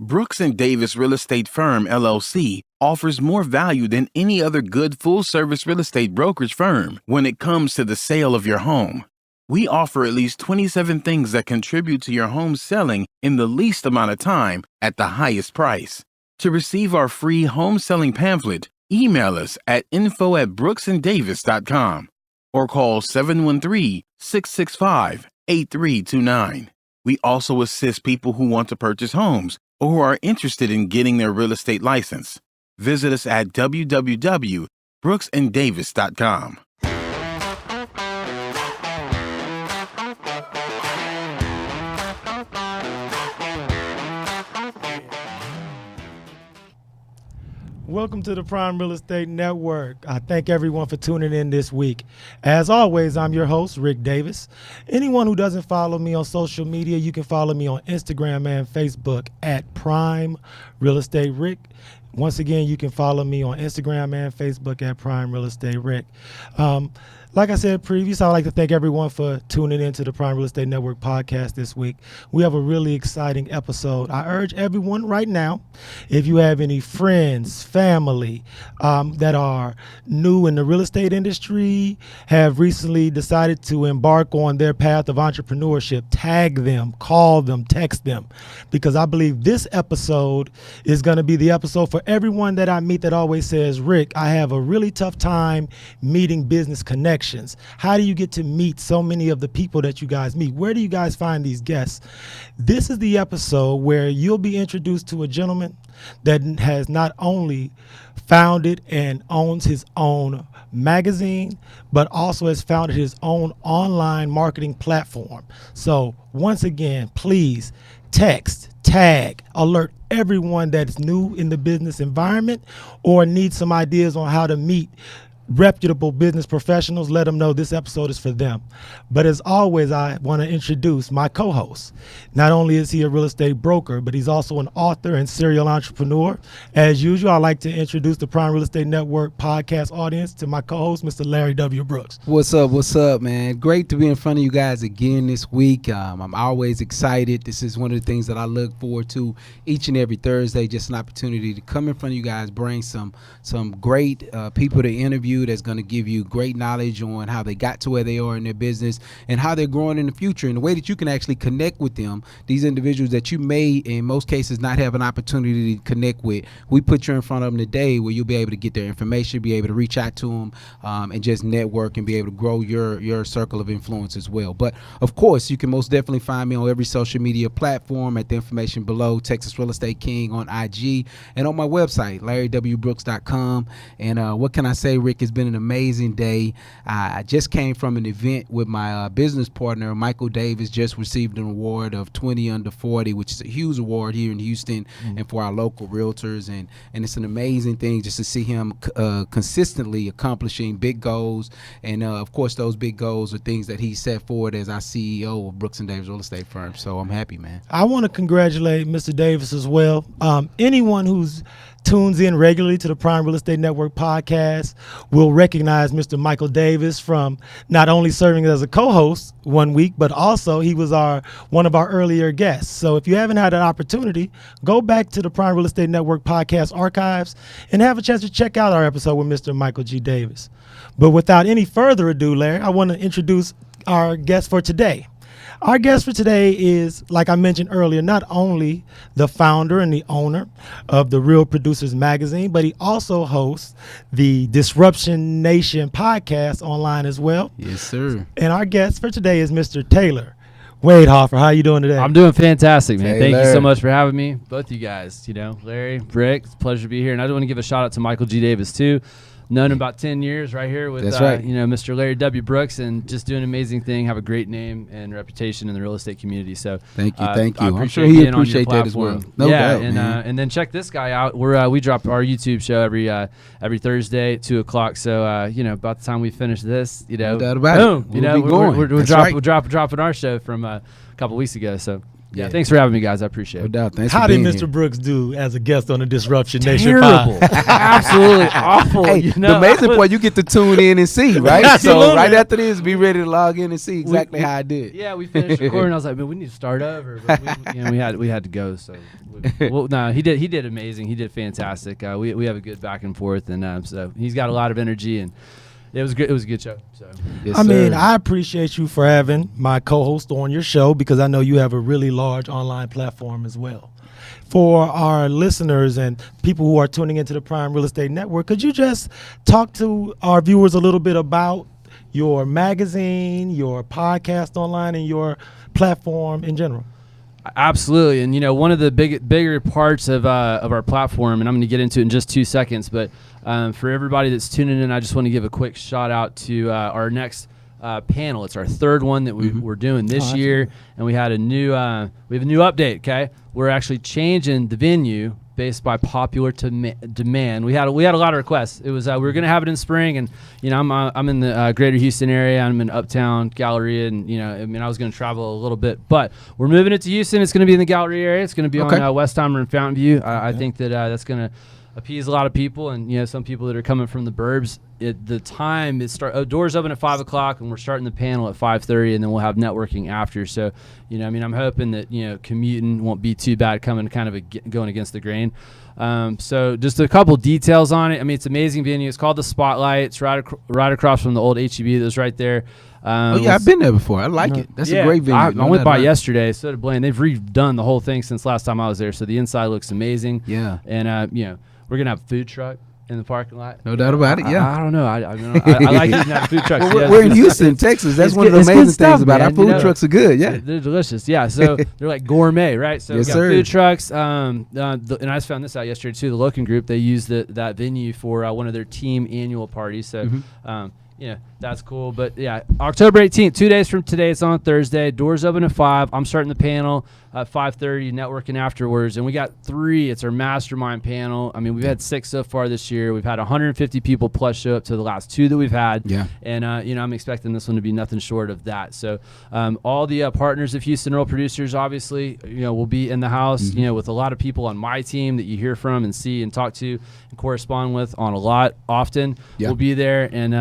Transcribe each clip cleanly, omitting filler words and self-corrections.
Brooks and Davis Real Estate Firm, LLC, offers more value than any other good full-service real estate brokerage firm when it comes to the sale of your home. We offer at least 27 things that contribute to your home selling in the least amount of time at the highest price. To receive our free home selling pamphlet, email us at info@brooksanddavis.com or call 713-665-8329. We also assist people who want to purchase homes or who are interested in getting their real estate license. Visit us at www.brooksanddavis.com. Welcome to the Prime Real Estate Network. I thank everyone for tuning in this week. As always, I'm your host, Ric Davis. Anyone who doesn't follow me on social media, you can follow me on Instagram and Facebook at Prime Real Estate Ric. Once again, you can follow me on Instagram and Facebook at Prime Real Estate Ric. Like I said previously, I'd like to thank everyone for tuning in to the Prime Real Estate Network podcast this week. We have a really exciting episode. I urge everyone right now, if you have any friends, family that are new in the real estate industry, have recently decided to embark on their path of entrepreneurship, tag them, call them, text them, because I believe this episode is going to be the episode for everyone that I meet that always says, Rick, I have a really tough time meeting business connections. How do you get to meet so many of the people that you guys meet? Where do you guys find these guests? This is the episode where you'll be introduced to a gentleman that has not only founded and owns his own magazine, but also has founded his own online marketing platform. So once again, please text, tag, alert everyone that's new in the business environment or needs some ideas on how to meet reputable business professionals. Let them know this episode is for them. But as always, I want to introduce my co-host. Not only is he a real estate broker, but he's also an author and serial entrepreneur. As usual, I'd like to introduce the Prime Real Estate Network podcast audience to my co-host, Mr. Larry W. Brooks. What's up, man? Great to be in front of you guys again this week. I'm always excited. This is one of the things that I look forward to each and every Thursday, just an opportunity to come in front of you guys, bring some great people to interview that's going to give you great knowledge on how they got to where they are in their business and how they're growing in the future, and the way that you can actually connect with them, these individuals that you may in most cases not have an opportunity to connect with. We put you in front of them today where you'll be able to get their information, be able to reach out to them, and just network and be able to grow your circle of influence as well. But of course, you can most definitely find me on every social media platform at the information below, Texas Real Estate King on IG, and on my website, larrywbrooks.com. And what can I say, Rick? It's been an amazing day. I just came from an event with my business partner, Michael Davis, just received an award of 20 under 40, which is a huge award here in Houston and for our local realtors. And it's an amazing thing just to see him consistently accomplishing big goals. And of course, those big goals are things that he set forward as our CEO of Brooks and Davis Real Estate Firm. So I'm happy, man. I want to congratulate Mr. Davis as well. Anyone who's tunes in regularly to the Prime Real Estate Network podcast will recognize Mr. Michael Davis from not only serving as a co-host one week, but also he was one of our earlier guests. So if you haven't had an opportunity, go back to the Prime Real Estate Network podcast archives and have a chance to check out our episode with Mr. Michael G. Davis. But without any further ado, Larry, I want to introduce our guest for today. Our guest for today is, like I mentioned earlier, not only the founder and the owner of the Real Producers Magazine, but he also hosts the Disruption Nation podcast online as well. Yes, sir. And our guest for today is Mr. Taylor Waidhofer. How are you doing today? I'm doing fantastic, man. Taylor. Thank you so much for having me. Both you guys, Larry, Rick, it's a pleasure to be here. And I do want to give a shout out to Michael G. Davis, too. Known him about 10 years right here with, right. Mr. Larry W. Brooks, and just doing an amazing thing, have a great name and reputation in the real estate community. So thank you. I'm sure he appreciate that as well. No doubt, man. And then check this guy out. We drop our YouTube show every Thursday at 2:00. So about the time we finish this, no doubt about boom, it. We're dropping our show from a couple weeks ago. So Yeah, thanks for having me, guys. I appreciate No it. doubt. Thanks How for did being Mr. here. Brooks do as a guest on the Disruption Nation Terrible. Pod? Absolutely awful. Hey, you know, the amazing part, you get to tune in and see, right? Absolutely. So right after this, be ready to log in and see exactly how I did. Yeah, we finished recording. I was like, man, we need to start over. But we had to go. So, no, he did amazing. He did fantastic. We have a good back and forth, and so he's got a lot of energy, and it was good. It was a good show. So, Yes, I mean, sir. I appreciate you for having my co-host on your show because I know you have a really large online platform as well. For our listeners and people who are tuning into the Prime Real Estate Network, could you just talk to our viewers a little bit about your magazine, your podcast online, and your platform in general? absolutely. And one of the bigger parts of our platform, and I'm going to get into it in just 2 seconds, but for everybody that's tuning in, I just want to give a quick shout out to our next panel. It's our third one that we're doing this year, and we have a new update. Okay, we're actually changing the venue based by popular demand. We had a lot of requests. It was we were going to have it in spring, and I'm in the greater Houston area. I'm in Uptown Galleria, and I was going to travel a little bit, but we're moving it to Houston. It's going to be in the Galleria area. It's going to be on Westheimer and Fountain View. I think that that's going to appease a lot of people, and some people that are coming from the burbs. The time is doors open at 5 o'clock, and we're starting the panel at 5:30, and then we'll have networking after. So, I'm hoping that commuting won't be too bad, coming kind of going against the grain. So just a couple details on it. I mean, it's an amazing venue. It's called the Spotlight. It's right across from the old HEB that was right there. I've been there before. I like it. That's a great venue. I went by yesterday. So did Blaine. They've redone the whole thing since last time I was there. So the inside looks amazing. Yeah. And we're gonna have a food truck in the parking lot. No doubt about it. Yeah. I don't know. I like eating that food trucks. Well, we're in Houston, Texas. That's one of the amazing things about our food trucks are good. Yeah. They're delicious. Yeah. So they're like gourmet, right? So Yes, we got sir. food trucks. And I just found this out yesterday too. The Loken Group, they used that venue for one of their team annual parties. So, that's cool. But yeah, October 18th, 2 days from today, it's on Thursday. Doors open at 5. I'm starting the panel at 5:30, networking afterwards. And we got 3. It's our mastermind panel. I mean, we've had 6 so far this year. We've had 150 people plus show up to the last 2 that we've had. Yeah. And, I'm expecting this one to be nothing short of that. So all the partners of Houston Real Producers, obviously, will be in the house, with a lot of people on my team that you hear from and see and talk to and correspond with on a lot often. Yeah. We'll be there. And,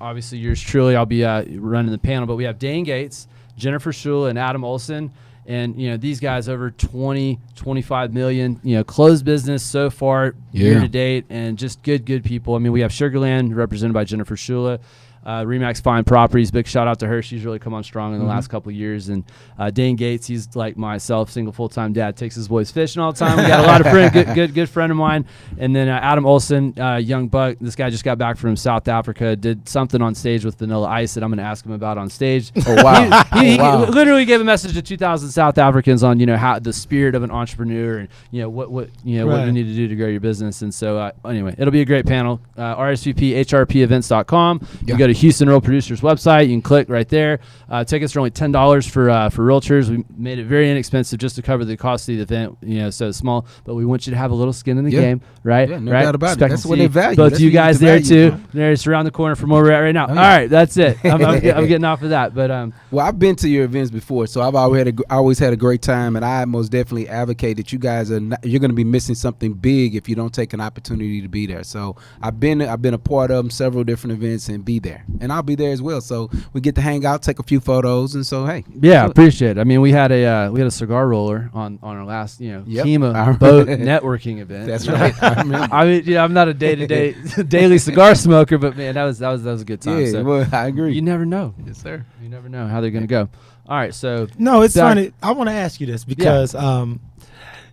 obviously yours truly, I'll be running the panel. But we have Dane Gates, Jennifer Schula, and Adam Olson. And, these guys over 25 million, closed business so far year to date, and just good people. I mean, we have Sugarland represented by Jennifer Schula. Remax Fine Properties, big shout out to her. She's really come on strong in the last couple of years. And Dane Gates, he's like myself, single full-time dad, takes his boys fishing all the time. We got a lot of good friend of mine. And then Adam Olson, young buck. This guy just got back from South Africa, did something on stage with Vanilla Ice that I'm going to ask him about on stage. Oh, wow. He literally gave a message to 2,000 South Africans on how the spirit of an entrepreneur and what you need to do to grow your business. And so anyway, it'll be a great panel. RSVP HRPevents.com. You can go to Houston Real Producers website. You can click right there. Tickets are only $10 for realtors. We made it very inexpensive just to cover the cost of the event. So small, but we want you to have a little skin in the game, right? Yeah, no right? doubt about Expect it. That's to what see they value. both That's you what guys the there value, too. There's around the corner from where we're at right now. Oh, yeah. All right, that's it. I'm getting off of that, but Well, I've been to your events before, so I've always had a great time, and I most definitely advocate that you guys you're going to be missing something big if you don't take an opportunity to be there. So I've been a part of several different events and be there, and I'll be there as well. So we get to hang out, take a few photos, and so hey, yeah, appreciate it. I mean, we had a cigar roller on our last Kima boat networking event. That's right. I remember. I mean, I'm not a day-to-day daily cigar smoker, but man, that was a good time. Yeah, So well, I agree. you never know. Yes, sir. You never know how they're going to go. All right, so No, it's funny. I want to ask you this because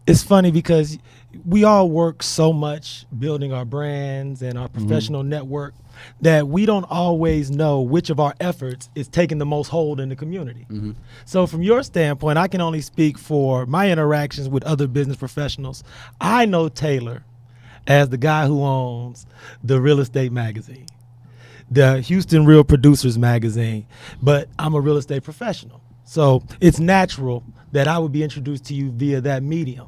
it's funny because we all work so much building our brands and our professional network that we don't always know which of our efforts is taking the most hold in the community. So from your standpoint, I can only speak for my interactions with other business professionals. I know Taylor as the guy who owns the real estate magazine, the Houston Real Producers magazine, but I'm a real estate professional. So it's natural that I would be introduced to you via that medium.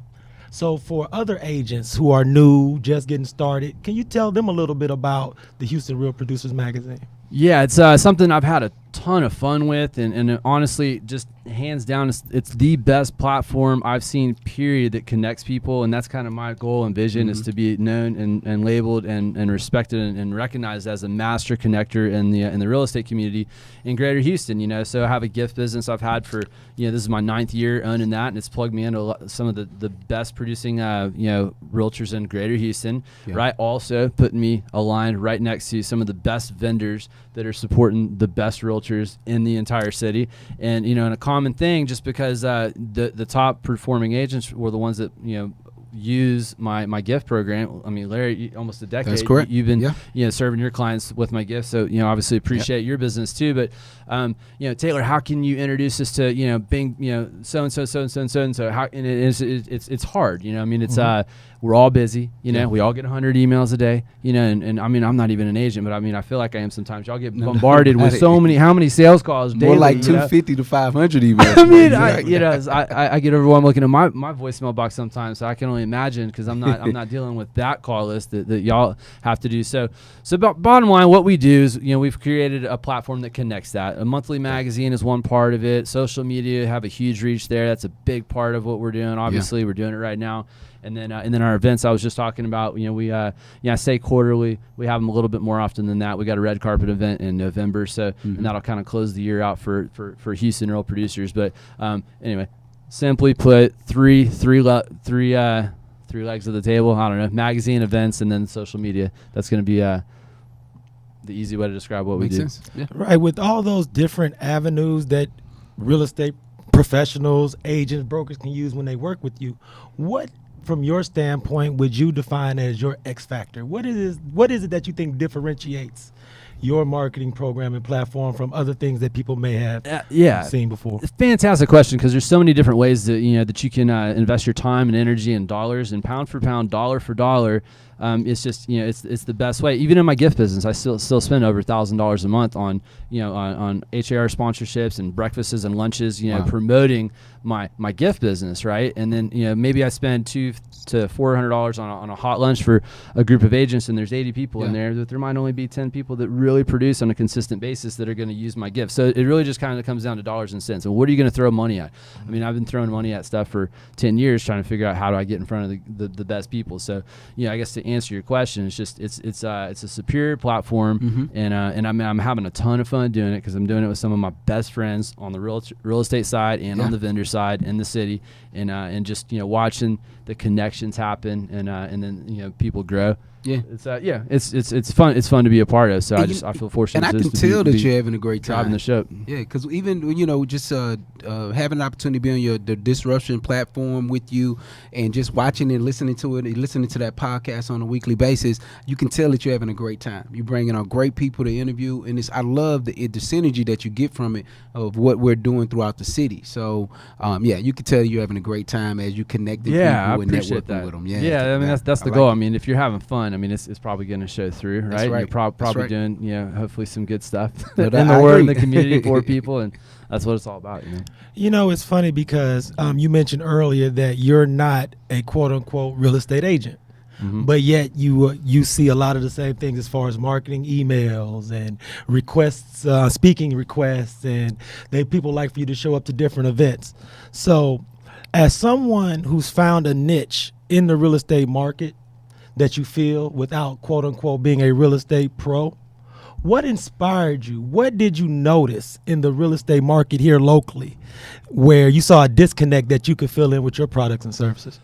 So for other agents who are new, just getting started, can you tell them a little bit about the Houston Real Producers magazine? yeah, it's something I've had a ton of fun with, and honestly, just hands down, it's the best platform I've seen, period, that connects people. And that's kind of my goal and vision, is to be known and labeled and respected and recognized as a master connector in the real estate community in Greater Houston. So I have a gift business I've had for, this is my 9th year owning that, and it's plugged me into some of the best producing, realtors in Greater Houston, right? Also putting me aligned right next to some of the best vendors that are supporting the best realtors in the entire city. And, and a common thing, just because the top performing agents were the ones that, use my gift program. I mean, Larry, almost a decade. That's correct. You've been serving your clients with my gift. So, obviously appreciate your business too. But, Taylor, how can you introduce us to, being, so-and-so, how, and it's hard, it's, we're all busy, we all get 100 emails a day, and I mean, I'm not even an agent, but I mean, I feel like I am sometimes. Y'all get bombarded with how many sales calls daily? More like 250 to 500 emails. I mean, I get everyone looking at my voicemail box sometimes, so I can only imagine, because I'm not dealing with that call list that y'all have to do. So bottom line, what we do is, we've created a platform that connects that. A monthly magazine is one part of it. Social media have a huge reach there. That's a big part of what we're doing. Obviously, we're doing it right now. And then our events I was just talking about, I say quarterly. We have them a little bit more often than that. We got a red carpet event in November, so and that'll kind of close the year out for Houston real producers. But anyway, simply put, three legs of the table. I don't know, magazine, events, and then social media. That's going to be the easy way to describe what Makes we do. sense. Yeah. Right, with all those different avenues that real estate professionals, agents, brokers can use when they work with you, what, from your standpoint, would you define as your X factor? What is it that you think differentiates your marketing program and platform from other things that people may have seen before? It's a fantastic question, because there's so many different ways that that you can invest your time and energy and dollars, and pound for pound, dollar for dollar. It's just it's the best way. Even in my gift business, I still spend over $1,000 a month on on HAR sponsorships and breakfasts and lunches, promoting my gift business, right? And then maybe I spend $200 to $400 on a hot lunch for a group of agents, and there's 80 people in there. That there might only be 10 people that really produce on a consistent basis that are going to use my gift. So it really just kind of comes down to dollars and cents. And what are you going to throw money at? I mean, I've been throwing money at stuff for 10 years trying to figure out how do I get in front of the best people. So I guess to answer your question, it's just it's a superior platform, and I mean, I'm having a ton of fun doing it, because I'm doing it with some of my best friends on the real estate side and on the vendor side in the city, and just watching the connections happen, and then people grow. It's it's fun. It's fun to be a part of. So I feel fortunate. And I can tell that you're having a great time driving the ship. Yeah, because even just having an opportunity to be on the Disruption platform with you, and just watching and listening to it, and listening to that podcast on a weekly basis, you can tell that you're having a great time. You're bringing on great people to interview, and I love the synergy that you get from it, of what we're doing throughout the city. So you can tell you're having a great time as you connect with people and networking with them. I mean, that's the goal. I mean, if you're having fun, I mean, it's probably going to show through, right? That's right. You're probably right. doing, hopefully some good stuff No, in the world, in the community for people, and that's what it's all about, It's funny because you mentioned earlier that you're not a quote unquote real estate agent. But yet you see a lot of the same things as far as marketing emails and requests, speaking requests, and people like for you to show up to different events. So as someone who's found a niche in the real estate market that you feel without quote unquote being a real estate pro, what inspired you? What did you notice in the real estate market here locally where you saw a disconnect that you could fill in with your products and services?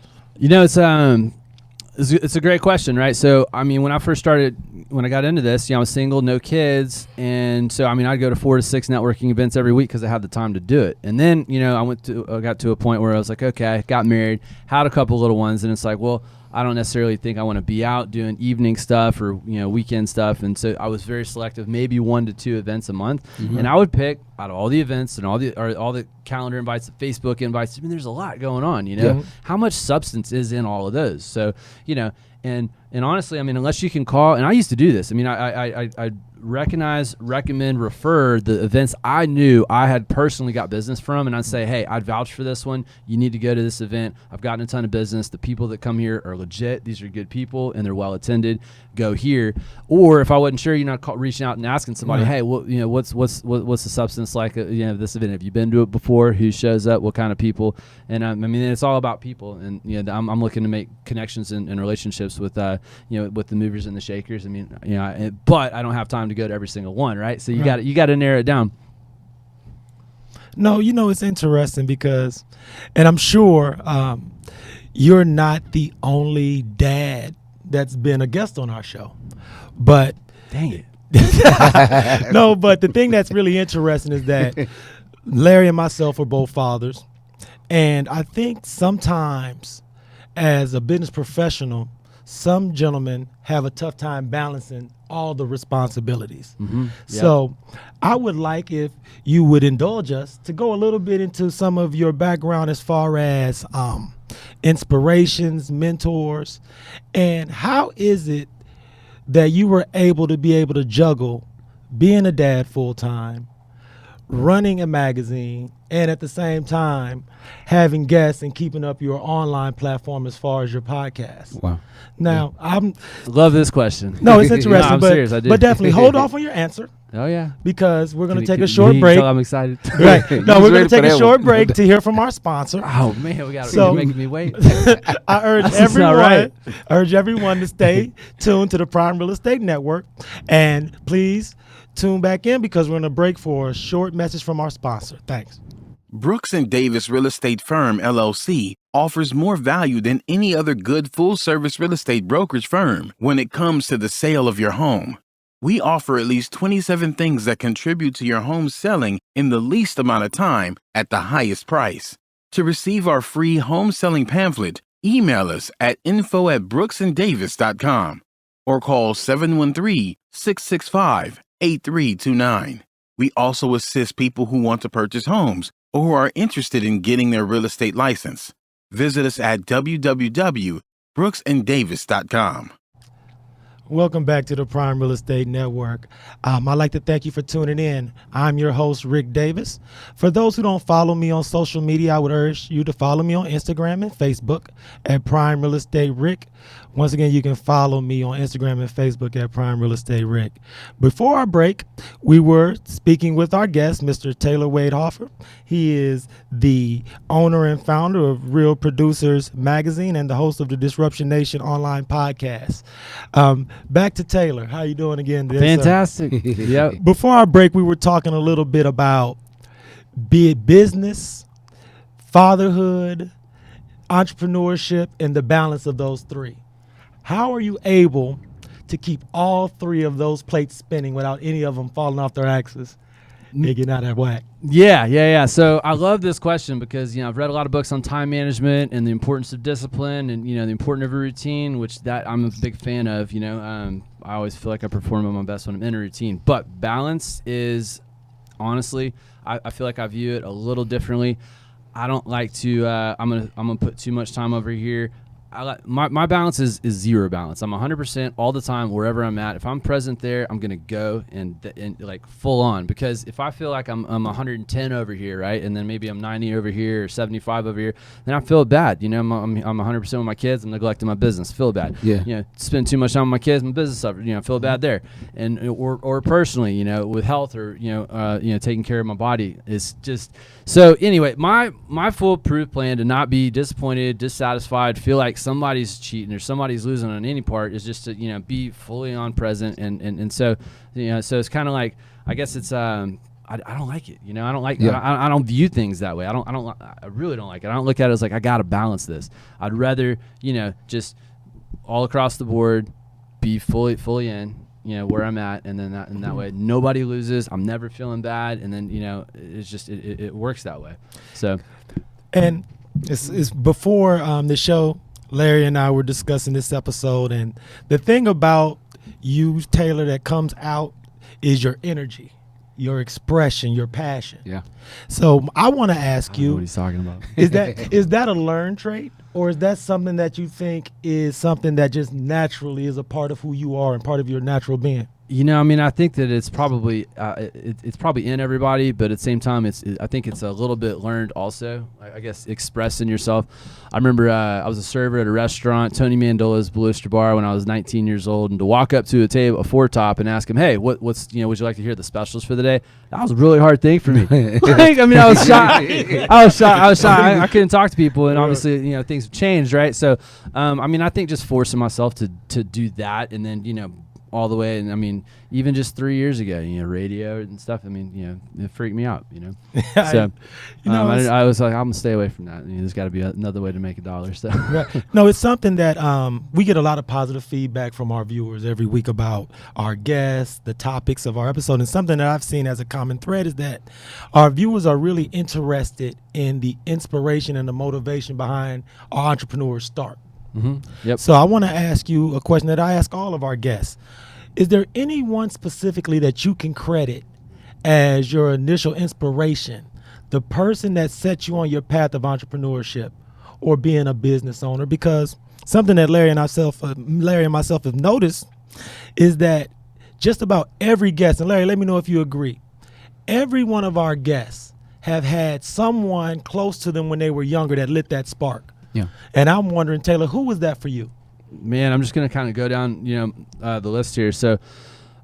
It's a great question, right? So, I mean, when I got into this, I was single, no kids. And so, I mean, I'd go to 4 to 6 networking events every week because I had the time to do it. And then, I got to a point where I was like, okay, got married, had a couple little ones. And it's like, well, I don't necessarily think I want to be out doing evening stuff or weekend stuff, and so I was very selective, maybe 1 to 2 events a month, and I would pick out of all the events and all the calendar invites, the Facebook invites. I mean, there's a lot going on. How much substance is in all of those? So and honestly, I mean, unless you can call, and I used to do this. I mean, I recognize, recommend, refer the events I knew I had personally got business from, and I'd say, hey, I'd vouch for this one. You need to go to this event. I've gotten a ton of business. The people that come here are legit. These are good people, and they're well attended. Go here. Or if I wasn't sure, reaching out and asking somebody, hey, what's the substance like? This event. Have you been to it before? Who shows up? What kind of people? And I mean, it's all about people. And I'm looking to make connections and relationships with with the movers and the shakers. I mean, but I don't have time to go to every single one, right? So you got to narrow it down. No, it's interesting because, and I'm sure you're not the only dad that's been a guest on our show, but dang it. No, but the thing that's really interesting is that Larry and myself are both fathers, and I think sometimes as a business professional, some gentlemen have a tough time balancing all the responsibilities. Mm-hmm. Yep. So I would like if you would indulge us to go a little bit into some of your background as far as inspirations, mentors, and how is it that you were able to juggle being a dad full time, running a magazine, and at the same time having guests and keeping up your online platform as far as your podcast. Wow. Now, Love this question. No, it's interesting, I'm but, serious, I do. but definitely hold off on your answer Oh, yeah. because we're going to take a Can short you break. tell I'm excited. Right. No, we're going ready to take for a that short one. break to hear from our sponsor. Oh, man, you're making me wait. I urge That's not right. everyone to stay tuned to the Prime Real Estate Network, and please tune back in because we're going to break for a short message from our sponsor. Thanks. Brooks and Davis Real Estate Firm, LLC, offers more value than any other good full-service real estate brokerage firm when it comes to the sale of your home. We offer at least 27 things that contribute to your home selling in the least amount of time at the highest price. To receive our free home selling pamphlet, email us at info@brooksanddavis.com or call 713-665-8329. We also assist people who want to purchase homes or who are interested in getting their real estate license. Visit us at www.brooksanddavis.com. Welcome back to the Prime Real Estate Network. I'd like to thank you for tuning in. I'm your host, Ric Davis. For those who don't follow me on social media, I would urge you to follow me on Instagram and Facebook at Prime Real Estate Ric. Once again, you can follow me on Instagram and Facebook at Prime Real Estate Ric. Before our break, we were speaking with our guest, Mr. Taylor Waidhofer. He is the owner and founder of Real Producers Magazine and the host of the Disruption Nation online podcast. Back to Taylor. How you doing again today, Fantastic. Yep. Before our break, we were talking a little bit about business, fatherhood, entrepreneurship, and the balance of those three. How are you able to keep all three of those plates spinning without any of them falling off their axis and getting out of whack? Yeah. So I love this question because, I've read a lot of books on time management and the importance of discipline and, the importance of a routine, which that I'm a big fan of. I always feel like I perform at my best when I'm in a routine. But balance is, honestly, I feel like I view it a little differently. I don't like to, I'm gonna put too much time over here. My balance is zero balance. I'm 100% all the time wherever I'm at. If I'm present there, I'm gonna go and like full on, because if I feel like I'm 110 over here, right, and then maybe I'm 90 over here or 75 over here, then I feel bad. I'm 100% with my kids. I'm neglecting my business. Feel bad. Yeah. Spend too much time with my kids, my business suffers. Feel bad there, and or personally, with health or taking care of my body is just. So anyway, my foolproof plan to not be disappointed, dissatisfied, feel like somebody's cheating or somebody's losing on any part is just to be fully on present and so so it's kind of like, I guess it's I don't like it. I don't like I don't view things that way. I really don't like it. I don't look at it as like I gotta balance this. I'd rather just all across the board be fully in where I'm at, and then that way nobody loses. I'm never feeling bad, and then it's just it works that way. So, and it's before the show, Larry and I were discussing this episode, and the thing about you, Taylor, that comes out is your energy, your expression, your passion. Yeah. So I want to ask I don't know you, what he's talking about. is that a learned trait, or is that something that you think is something that just naturally is a part of who you are and part of your natural being? I mean, I think that it's probably it's probably in everybody, but at the same time, I think it's a little bit learned also. I guess expressing yourself. I remember I was a server at a restaurant, Tony Mandola's Blue Oyster Bar, when I was 19 years old, and to walk up to a table, a four top, and ask him, "Hey, what's would you like to hear the specials for the day?" That was a really hard thing for me. Like, I mean, I was shy. I was shy. I couldn't talk to people, and obviously, things have changed, right? So, I mean, I think just forcing myself to do that, and then all the way. And I mean, even just 3 years ago, radio and stuff, I mean, it freaked me out, So, I was like, I'm going to stay away from that. There's got to be another way to make $1. So, right. No, it's something that we get a lot of positive feedback from our viewers every week about our guests, the topics of our episode. And something that I've seen as a common thread is that our viewers are really interested in the inspiration and the motivation behind our entrepreneurs' start. Mm-hmm. Yep. So I want to ask you a question that I ask all of our guests. Is there anyone specifically that you can credit as your initial inspiration, the person that set you on your path of entrepreneurship or being a business owner? Because something that Larry and myself have noticed is that just about every guest, and Larry, let me know if you agree, every one of our guests have had someone close to them when they were younger that lit that spark. Yeah. And I'm wondering, Taylor, who was that for you? Man, I'm just going to kind of go down, the list here. So,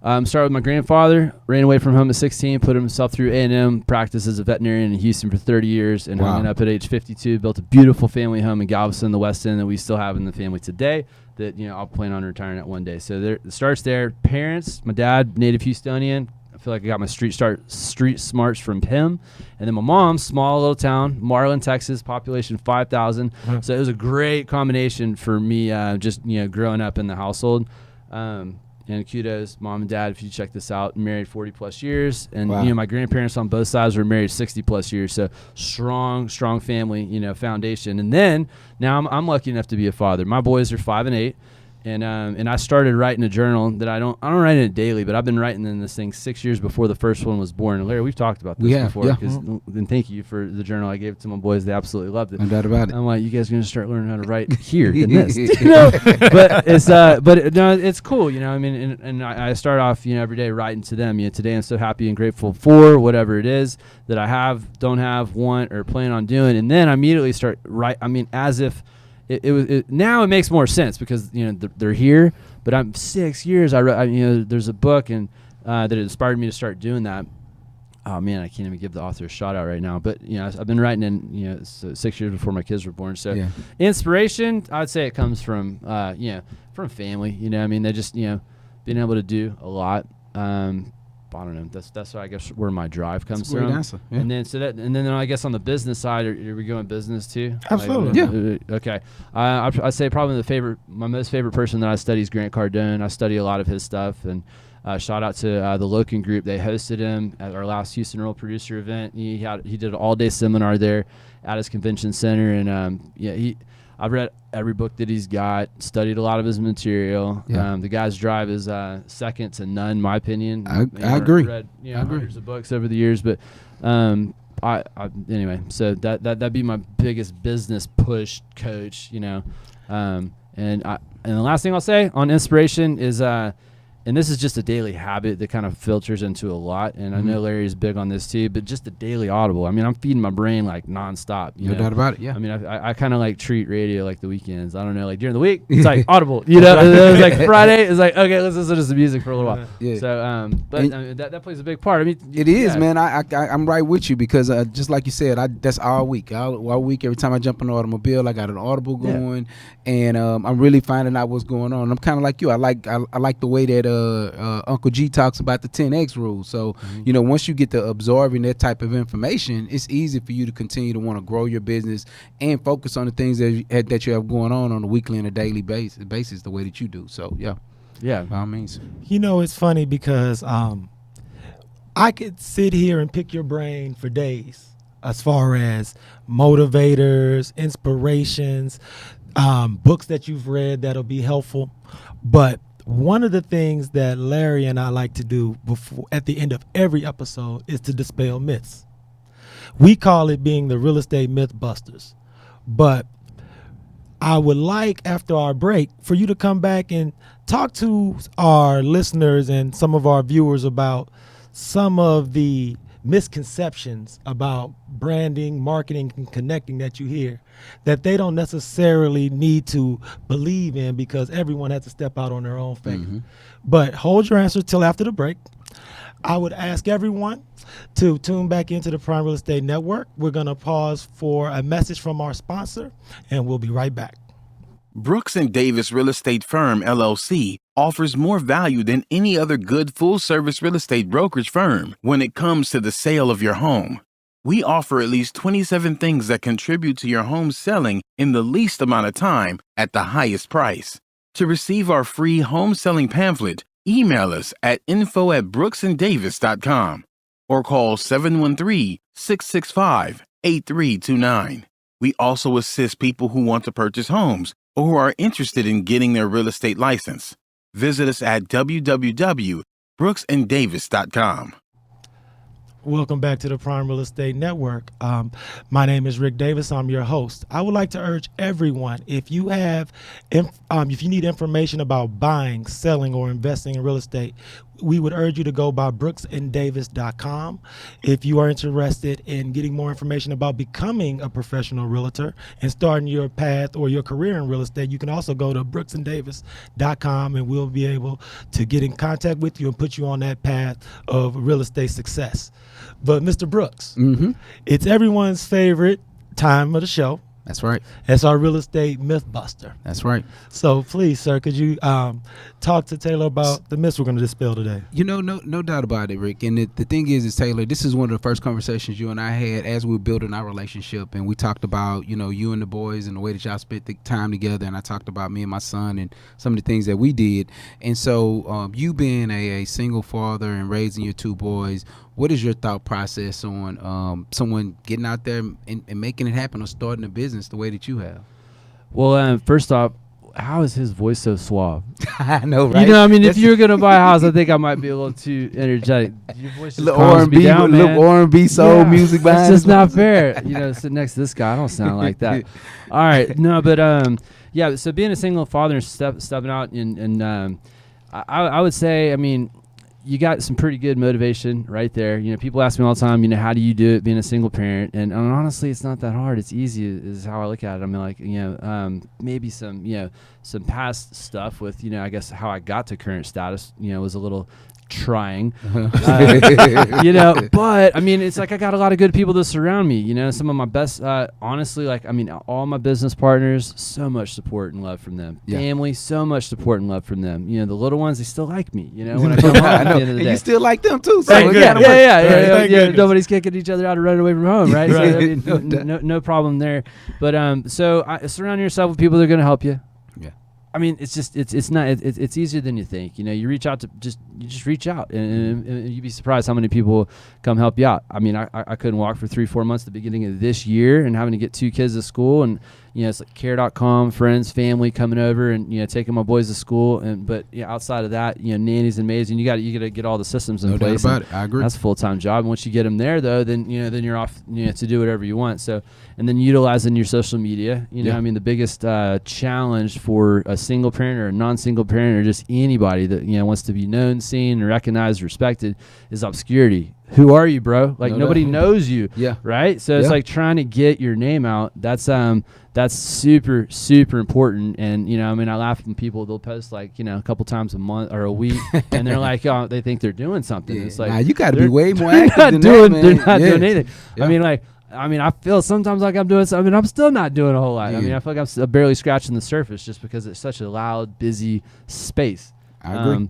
started with my grandfather, ran away from home at 16, put himself through A&M, practiced as a veterinarian in Houston for 30 years, and hung up at age 52, built a beautiful family home in Galveston, the West End, that we still have in the family today that, I'll plan on retiring at one day. So it starts there. Parents, my dad, native Houstonian. I feel like I got my street smarts from him. And then my mom, small little town, Marlin, Texas, population 5,000. Mm-hmm. So it was a great combination for me, just growing up in the household. And kudos, mom and dad, if you check this out, married 40 plus years. And my grandparents on both sides were married 60 plus years. So strong family, foundation. And then now I'm lucky enough to be a father. My boys are 5 and 8. And I started writing a journal that I don't write in it daily, but I've been writing in this thing 6 years before the first one was born. And Larry, we've talked about this before. Yeah. And thank you for the journal. I gave it to my boys. They absolutely loved it. No doubt about it. I'm like, you guys are going to start learning how to write here in this. But it's cool, I mean, and I start off, every day writing to them. Today I'm so happy and grateful for whatever it is that I have, don't have, want, or plan on doing. And then I immediately start as if now it makes more sense because they're here. But I'm 6 years. I wrote. There's a book and that inspired me to start doing that. Oh man, I can't even give the author a shout out right now. But I've been writing in 6 years before my kids were born. So inspiration, I'd say it comes from from family. They just being able to do a lot. I don't know. That's I guess where my drive comes from. Answer. Yeah. And then I guess on the business side, are we going business too? Absolutely. Okay. I'd say probably my most favorite person that I study is Grant Cardone. I study a lot of his stuff, and shout out to the Loken Group. They hosted him at our last Houston Rural Producer event. He did an all day seminar there at his convention center, and I've read every book that he's got, studied a lot of his material. Yeah. The guy's drive is second to none, in my opinion. I agree. Read hundreds of books over the years, but anyway, so that'd be my biggest business push coach, and the last thing I'll say on inspiration is and this is just a daily habit that kind of filters into a lot. And I know Larry's big on this too, but just the daily audible. I mean, I'm feeding my brain like nonstop. No doubt about it, yeah. I mean, I kind of like treat radio like the weekends. I don't know, like during the week, it's like audible. It was like Friday, it's like, okay, let's listen to some music for a little while. Yeah. So, but that plays a big part. I mean, it is, man. I'm right with you because just like you said, that's all week. All week, every time I jump in the automobile, I got an audible going, and I'm really finding out what's going on. I'm kind of like you. I like the way that Uncle G talks about the 10X rule. So, once you get to absorbing that type of information, it's easy for you to continue to want to grow your business and focus on the things that you have going on a weekly and a daily basis the way that you do. So, yeah, by all means. It's funny because I could sit here and pick your brain for days as far as motivators, inspirations, books that you've read that'll be helpful. But one of the things that Larry and I like to do at the end of every episode is to dispel myths. We call it being the real estate myth busters. But I would like, after our break, for you to come back and talk to our listeners and some of our viewers about some of the misconceptions about branding, marketing, and connecting that you hear that they don't necessarily need to believe in, because everyone has to step out on their own faith. But hold your answer till after the break. I would ask everyone to tune back into the Prime Real Estate Network. We're going to pause for a message from our sponsor, and we'll be right back. Brooks and Davis Real Estate Firm, LLC, offers more value than any other good full-service real estate brokerage firm when it comes to the sale of your home. We offer at least 27 things that contribute to your home selling in the least amount of time at the highest price. To receive our free home selling pamphlet, email us at info@brooksanddavis.com or call 713-665-8329. We also assist people who want to purchase homes or who are interested in getting their real estate license. Visit us at www.brooksanddavis.com. Welcome back to the Prime Real Estate Network. My name is Ric Davis. I'm your host. I would like to urge everyone, if you need information about buying, selling, or investing in real estate, we would urge you to go by brooksanddavis.com. If you are interested in getting more information about becoming a professional realtor and starting your path or your career in real estate, you can also go to brooksanddavis.com, and we'll be able to get in contact with you and put you on that path of real estate success. But Mr. Brooks, it's everyone's favorite time of the show. That's right. It's our real estate myth buster. That's right. So please, sir, could you talk to Taylor about the myths we're going to dispel today? You know, no doubt about it, Rick. And the thing is Taylor, this is one of the first conversations you and I had as we were building our relationship. And we talked about, you and the boys and the way that y'all spent the time together. And I talked about me and my son and some of the things that we did. And so you being a single father and raising your two boys, what is your thought process on someone getting out there and making it happen or starting a business the way that you have? Well, first off, how is his voice so suave? I know, right? If you were gonna buy a house, I think I might be a little too energetic. Your voice just little calms me down, man. little R&B soul music behind. It's just not fair. Sitting next to this guy, I don't sound like that. All right, no, but yeah. So being a single father and stepping out, and I would say, you got some pretty good motivation right there. People ask me all the time, how do you do it being a single parent? And honestly, it's not that hard. It's easy is how I look at it. Maybe some past stuff with, I guess how I got to current status, was a little trying, but it's like I got a lot of good people that surround me, some of my best, honestly, all my business partners, so much support and love from them. Family, so much support and love from them. The little ones, they still like me, when I come home at the end of the day. You still like them too. So yeah. Nobody's kicking each other out or running away from home, right? Right. So, no problem there. But so surround yourself with people that are going to help you. It's easier than you think. You reach out to just reach out, and you'd be surprised how many people come help you out. I couldn't walk for 3-4 months at the beginning of this year, and having to get 2 kids to school, and it's like care.com, friends, family coming over, and taking my boys to school, but outside of that, nannies and maids, and you got to get all the systems in place. No doubt about it. I agree. That's a full-time job, and once you get them there, though, then you're off to do whatever you want. So, and then utilizing your social media. The biggest challenge for a single parent or a non-single parent or just anybody that wants to be known, seen, recognized, respected is obscurity. Who are you, bro? Nobody knows you. Yeah. Right. So it's like trying to get your name out. That's super, super important. And I laugh when people, they'll post a couple times a month or a week, and they're like, oh, they think they're doing something. Yeah. It's like, nah, you got to be way more active they're than that, man. not doing anything. Yeah. I feel sometimes like I'm doing something. I'm still not doing a whole lot. Yeah. I feel like I'm barely scratching the surface just because it's such a loud, busy space. I agree.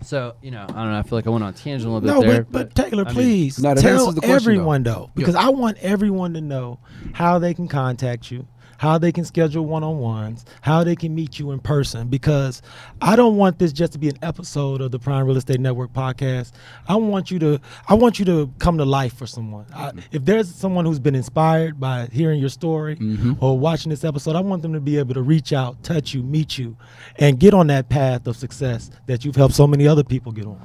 So, I don't know. I feel like I went on a tangent a little bit there. But Taylor, please that tell answers the question, everyone, though, because I want everyone to know how they can contact you, how they can schedule one-on-ones, how they can meet you in person, because I don't want this just to be an episode of the Prime Real Estate Network podcast. I want you to come to life for someone. If there's someone who's been inspired by hearing your story or watching this episode, I want them to be able to reach out, touch you, meet you, and get on that path of success that you've helped so many other people get on.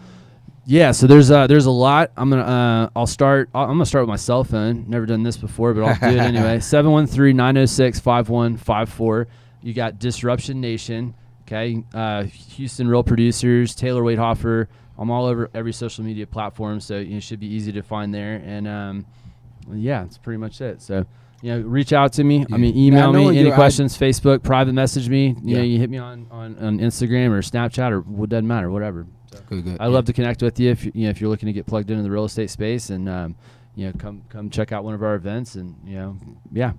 Yeah, so there's a lot. I'm gonna start with my cell phone. Never done this before, but I'll do it anyway. 713-906-5154. You got Disruption Nation. Okay, Houston Real Producers, Taylor Waidhofer. I'm all over every social media platform, so it should be easy to find there. And yeah, that's pretty much it. So reach out to me. Yeah. I mean, email me any I- questions, Facebook, private message me. Yeah. You hit me on Instagram or Snapchat or what doesn't matter, whatever. So Good. I'd love to connect with you if you're looking to get plugged into the real estate space and come check out one of our events and yeah.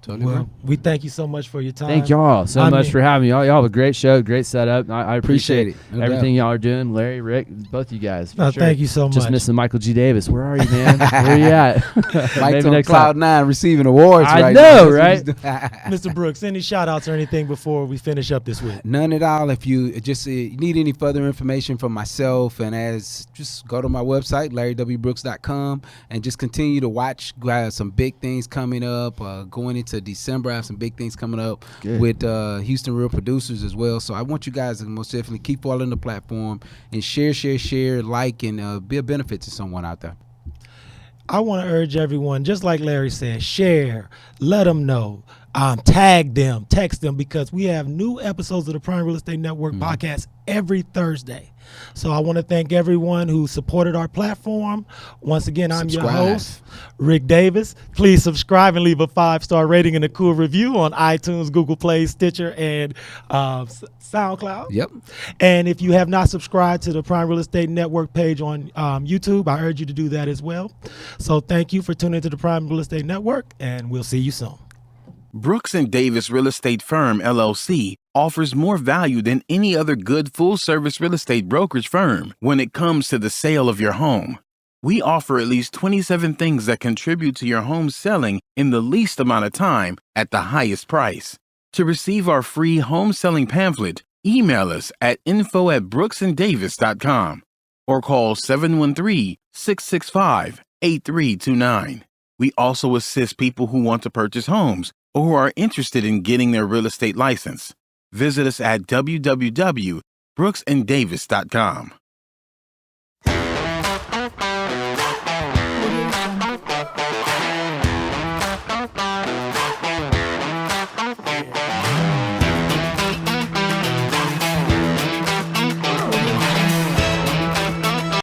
Totally. Well, we thank you so much for your time. Thank y'all so much for having me. Y'all have a great show, great setup. I appreciate it. No everything y'all are doing. Larry, Rick, both you guys. for sure. Thank you so much. Just missing Michael G. Davis. Where are you, man? Where you at? Mike's Maybe on next cloud time. 9 receiving awards I right know, now. right? Mr. Brooks, any shout outs or anything before we finish up this week? None at all. If you just need any further information from myself, just go to my website, larrywbrooks.com, and just continue to watch. I have some big things coming up. Going into December, I have some big things coming up with Houston Real Producers as well. So I want you guys to most definitely keep following the platform and share, like, and be a benefit to someone out there. I want to urge everyone, just like Larry said, share, let them know, tag them, text them, because we have new episodes of the Prime Real Estate Network podcast every Thursday. So I want to thank everyone who supported our platform. Once again, I'm your host, Rick Davis. Please subscribe and leave a 5-star rating and a cool review on iTunes, Google Play, Stitcher, and SoundCloud. Yep. And if you have not subscribed to the Prime Real Estate Network page on YouTube, I urge you to do that as well. So thank you for tuning into the Prime Real Estate Network, and we'll see you soon. Brooks and Davis Real Estate Firm, LLC, offers more value than any other good full-service real estate brokerage firm when it comes to the sale of your home. We offer at least 27 things that contribute to your home selling in the least amount of time at the highest price. To receive our free home selling pamphlet, email us at info@brooksanddavis.com or call 713-665-8329. We also assist people who want to purchase homes or who are interested in getting their real estate license. Visit us at www.brooksanddavis.com.